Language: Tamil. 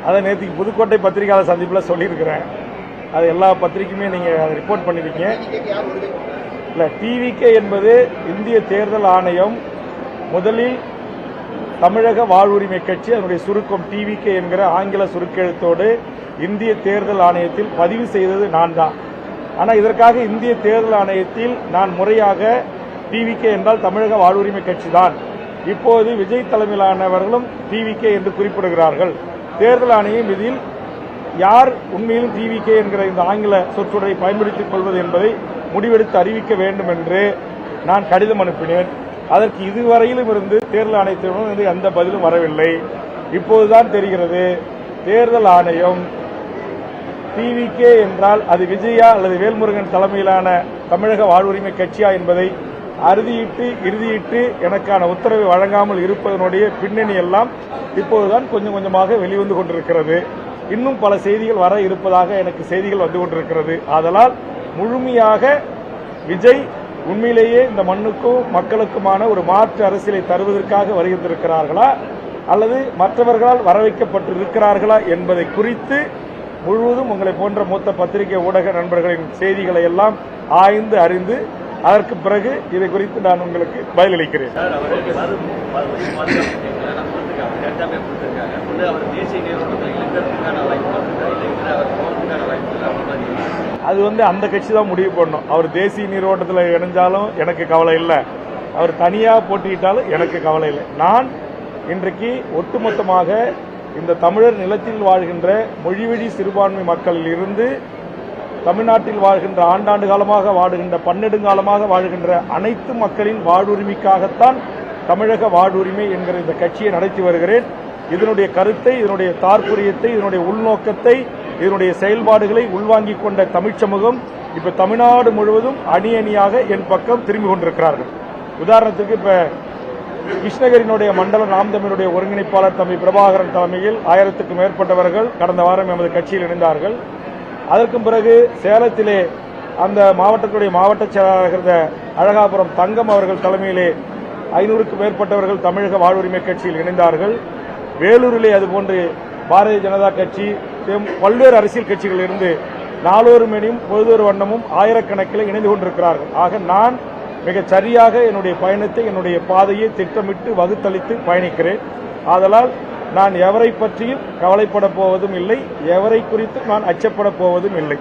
அதை நேற்று புதுக்கோட்டை பத்திரிகையாளர் சந்திப்பில் சொல்லியிருக்கிறேன். அது எல்லா பத்திரிகையுமே நீங்க ரிப்போர்ட் பண்ணிருக்கீங்க. இல்ல, டிவிகே என்பது இந்திய தேர்தல் ஆணையம் முதலில் தமிழக வாழ்வுரிமை கட்சி, அதனுடைய சுருக்கம் டிவிகே என்கிற ஆங்கில சுருக்கெழுத்தோடு இந்திய தேர்தல் ஆணையத்தில் பதிவு செய்தது நான் தான். ஆனால் இதற்காக இந்திய தேர்தல் ஆணையத்தில் நான் முறையாக டிவிகே என்றால் தமிழக வாழ்வுரிமை கட்சி தான், இப்போது விஜய் தலைமையிலானவர்களும் டிவிகே என்று குறிப்பிடுகிறார்கள். தேர்தல் ஆணையம் இதில் யார் உண்மையிலும் டிவிகே என்கிற இந்த ஆங்கில சொற்றொடரை பயன்படுத்திக் கொள்வது என்பதை முடிவெடுத்து அறிவிக்க வேண்டும் என்று நான் கடிதம் அனுப்பினேன். அதற்கு இதுவரையிலும் இருந்து தேர்தல் ஆணையத்திடம் எந்த பதிலும் வரவில்லை. இப்போதுதான் தெரிகிறது தேர்தல் ஆணையம் டிவிகே என்றால் அது விஜயா அல்லது வேல்முருகன் தலைமையிலான தமிழக வாழ்வுரிமை கட்சியா என்பதை இறுதியிட்டு எனக்கான உத்தரவை வழங்காமல் இருப்பதனுடைய பின்னணி எல்லாம் இப்போதுதான் கொஞ்சம் கொஞ்சமாக வெளிவந்து கொண்டிருக்கிறது. இன்னும் பல செய்திகள் வர இருப்பதாக எனக்கு செய்திகள் வந்து கொண்டிருக்கிறது. ஆதலால் முழுமையாக விஜய் உண்மையிலேயே இந்த மண்ணுக்கும் மக்களுக்குமான ஒரு மாற்று அரசியலை தருவதற்காக வருகின்றிருக்கிறார்களா அல்லது மற்றவர்களால் வரவைக்கப்பட்டிருக்கிறார்களா என்பதை குறித்து முழுவதும் உங்களை போன்ற மூத்த பத்திரிகை ஊடக நண்பர்களின் செய்திகளை எல்லாம் ஆய்ந்து அறிந்து அதற்கு பிறகு இதை குறித்து நான் உங்களுக்கு பதிலளிக்கிறேன். அது அந்த கட்சி தான் முடிவு பண்ணணும். அவர் தேசிய நீரோட்டத்தில் இணைஞ்சாலும் எனக்கு கவலை இல்லை, அவர் தனியாக போட்டியிட்டாலும் எனக்கு கவலை இல்லை. நான் இன்றைக்கு ஒட்டுமொத்தமாக இந்த தமிழர் நிலத்தில் வாழ்கின்ற மொழிவழி சிறுபான்மை மக்களில் இருந்து தமிழ்நாட்டில் வாழ்கின்ற ஆண்டாண்டு காலமாக வாழுகின்ற பன்னெடுங்காலமாக வாழ்கின்ற அனைத்து மக்களின் வாழ்வுரிமைக்காகத்தான் தமிழக வாழ்வுரிமை என்கிற இந்த கட்சியை நடத்தி வருகிறேன். இதனுடைய கருத்தை, இதனுடைய தாற்பயத்தை, இதனுடைய உள்நோக்கத்தை, இதனுடைய செயல்பாடுகளை உள்வாங்கிக் கொண்ட தமிழ்ச் சமூகம் இப்ப தமிழ்நாடு முழுவதும் அணி அணியாக என் பக்கம் திரும்பி கொண்டிருக்கிறார்கள். உதாரணத்துக்கு இப்ப கிருஷ்ணகிரியினுடைய மண்டல நாம் தமிழுடைய ஒருங்கிணைப்பாளர் தம்பி பிரபாகரன் தலைமையில் 1000க்கும் மேற்பட்டவர்கள் கடந்த வாரம் எமது கட்சியில் இணைந்தார்கள். அதற்கும் பிறகு சேலத்திலே அந்த மாவட்டத்துடைய மாவட்ட செயலாளர் அழகாபுரம் தங்கம் அவர்கள் தலைமையிலே 500க்கும் மேற்பட்டவர்கள் தமிழக வாழ்வுரிமை கட்சியில் இணைந்தார்கள். வேலூரிலே அதுபோன்று பாரதிய ஜனதா கட்சி, பல்வேறு அரசியல் கட்சிகளில் இருந்து நாளொரு மணியும் பொழுதொரு வண்ணமும் ஆயிரக்கணக்கில் இணைந்து கொண்டிருக்கிறார்கள். ஆக நான் மிகச் சரியாக என்னுடைய பயணத்தை, என்னுடைய பாதையை திட்டமிட்டு வகுத்தளித்து பயணிக்கிறேன். ஆதலால் நான் எவரை பற்றியும் கவலைப்பட போவதும் இல்லை, எவரை குறித்தும் நான் அச்சப்பட போவதும் இல்லை.